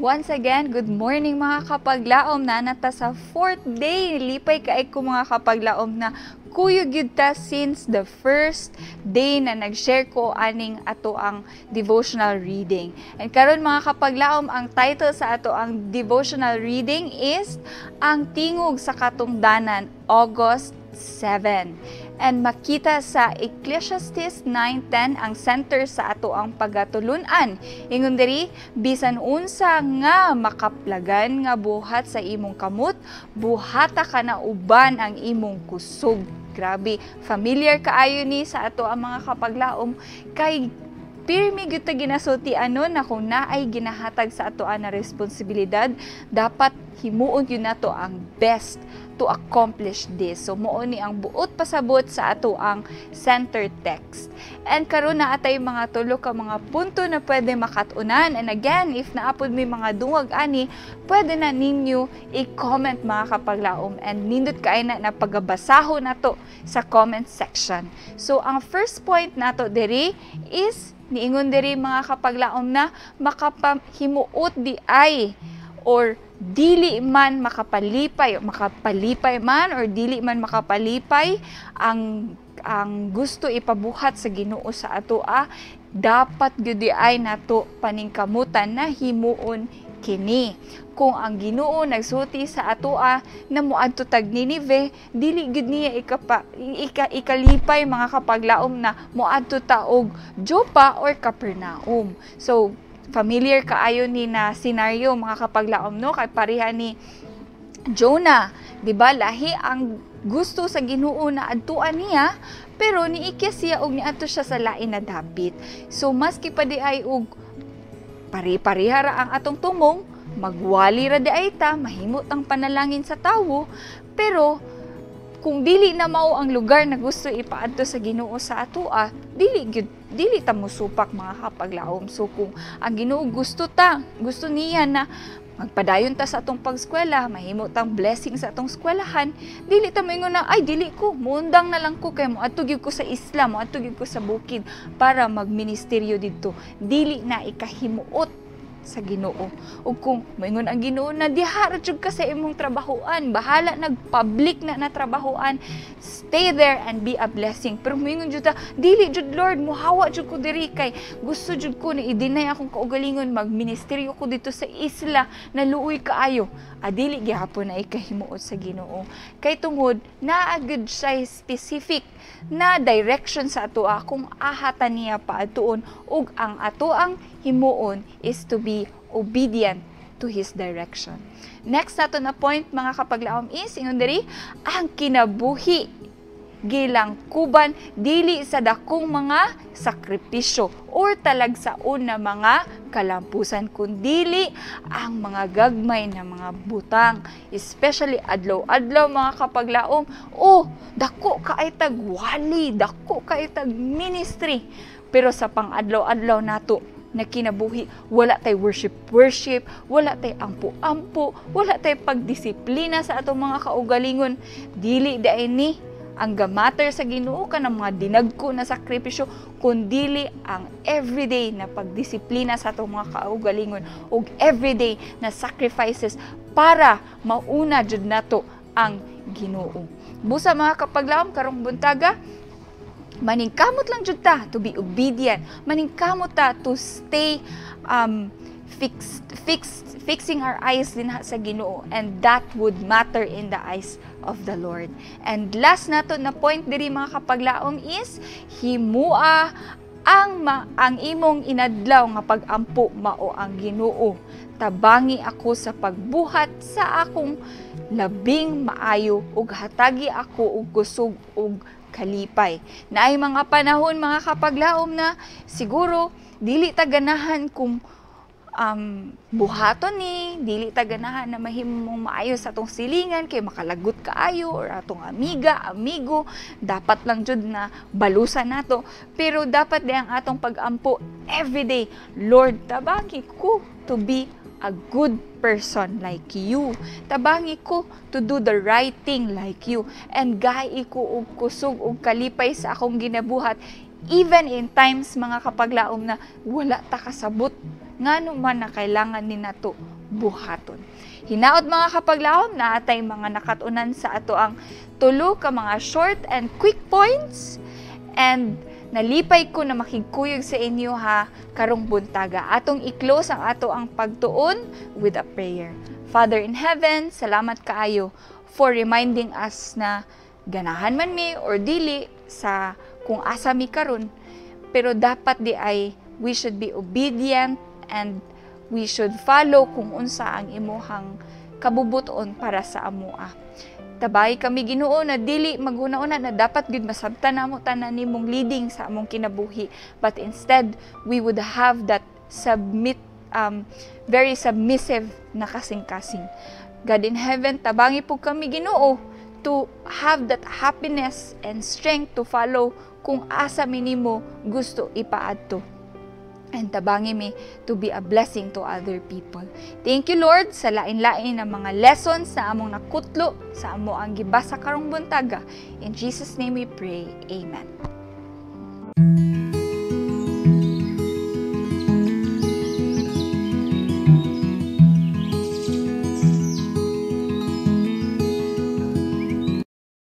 Once again, good morning mga kapaglaom na nata sa 4th day. Lipay kaay ko mga kapaglaom na kuyog yun ta since the first day na nag-share ko aning ato ang devotional reading. And karon mga kapaglaom, ang title sa ato ang devotional reading is Ang Tingog sa Katungdanan, August 7. And makita sa Ecclesiastes 9:10 ang center sa ato ang pagatulunan. Ingon diri, bisan unsa nga makaplagan nga buhat sa imong kamot, buhata ka na uban ang imong kusog. Grabe, familiar kaayo ni sa ato ang mga kapaglaom kay pirmi gyud ta ginasulti na kung naay ginahatag sa ato na responsibilidad, dapat himuon yun nato ang best to accomplish this. So mao ni ang buot pasabot sa ato ang center text. And karon na atay mga tulo ka mga punto na pwede makatunan. And again, if naapod may mga dungag ani, pwede na ninyo i-comment mga kapaglaom and nindot kay na pagabasahon nato sa comment section. So ang first point nato diri is niingon diri mga kapaglaom na makapahimuot di ay or dili man makapalipay man or dili man makapalipay ang gusto ipabuhat sa Ginoo sa ato dapat gyud ay nato paningkamutan na himuon kini. Kung ang Ginoo nagsulti sa ato na moadto tag Ninive, dili gyud niya ikalipay mga kapaglaom na moadto ta og Joppa or Capernaum. So familiar kaayo ni na senaryo mga kapaglaom no, kay pareha ni Jonah, di ba? Lahi ang gusto sa Ginoo na adtuan niya, pero niikya siya og niadto siya sa lain na dapit. So maski pa di ay og pari-pariha ra ang atong tumong, magwali ra di ay ta, mahimot ang panalangin sa tawo, pero kung dili na mao ang lugar na gusto ipaadto sa Ginoo sa atoa, dili ta mosupak mga kapaglaom. So kung ang Ginoo gusto niya na magpadayon ta sa atong pagskwela, mahimo tang blessing sa atong eskwelahan, dili ta moingon na ay dili ko, muundang na lang ko kay moadto gyud ko sa isla, moadto gyud ko sa bukid para magministeryo didto. Dili na ikahimuot sa Ginoo. Ug kung moingon ang Ginoo na diha ra jud ka sa imong trabahoan, bahala nagpublic na trabahoan, stay there and be a blessing. Pero moingon jud ta, dili jud Lord, mohawa jud ko diri kay gusto jud ko ni i-deny akong kaugalingon, magministeryo ko dito sa isla na luoy kaayo. Dili gihapon na ikahimuot sa Ginoo. Kay tungod naa gyud siya specific na direction sa atoa kung ahatan niya paadtuon, ug ang atoang himuon is to be obedient to His direction. Next nato na point mga kapaglaom is ingon diri, ang kinabuhi gilangkuban dili sa dakong mga sakripisyo or talagsaon na mga kalampusan, kundili ang mga gagmay na mga butang, especially adlaw-adlaw mga kapaglaom. Dako kaay tag wali, dako kaay tag ministry, pero sa pang-adlaw-adlaw nato na kinabuhi, wala tay worship, wala tay ampo, wala tay pagdisiplina sa atong mga kaugalingon. Dili daay ni ang gamater sa Ginoo ka ng mga dinagko na sakripisyo, kundili ang everyday na pagdisiplina sa atong mga kaugalingon ug everyday na sacrifices para mauna jud nato ang Ginoo. Busa mga kapaglaom karong buntaga, maningkamot lang jud ta to be obedient, maningkamot ta to stay fixing our eyes din sa Ginoo, and that would matter in the eyes of the Lord. And last nato na point diri mga kapaglaom is himua ang imong inadlaw nga pag-ampo mao ang Ginoo. Tabangi ako sa pagbuhat sa akong labing maayo ug hatagi ako og kusog ug kalipay. Naay mga panahon mga kapaglaom na siguro dili ta ganahan kung buhaton ni, dili ta ganahan na mahimong maayo sa atong silingan kay makalagot kaayo or atong amigo, dapat lang jud na balusan nato. Pero dapat di ang atong pag-ampo everyday, Lord, tabangi ko to be a good person like you. Tabangi ko to do the right thing like you. And gai ko og kusog og kalipay sa akong ginabuhat, even in times mga kapaglaom na wala ta kasabot ngano man na kailangan ni nato buhaton. Hinaot mga kapaglawom na atay mga nakatunan sa ato ang tulo ka mga short and quick points, and nalipay ko na makigkuyog sa inyo ha karong buntaga. Atong i-close ang ato ang pagtuon with a prayer. Father in heaven, salamat kaayo for reminding us na ganahan man mi or dili sa kung asa mi karon, pero dapat di ay we should be obedient and we should follow kung unsa ang imuhang kabubuton para sa amoa. Tabay kami Ginoo na dili maguna-una na dapat gid masabtan namo tanan nimong leading sa among kinabuhi, but instead we would have that very submissive na kasing-kasing. God in heaven, tabangi po kami Ginoo to have that happiness and strength to follow kung asa minimo gusto ipaadto. And tabangi mi to be a blessing to other people. Thank you Lord sa lain-lain na mga lessons na among nakutlo sa amo ang gibasa karong buntaga. In Jesus name we pray. Amen.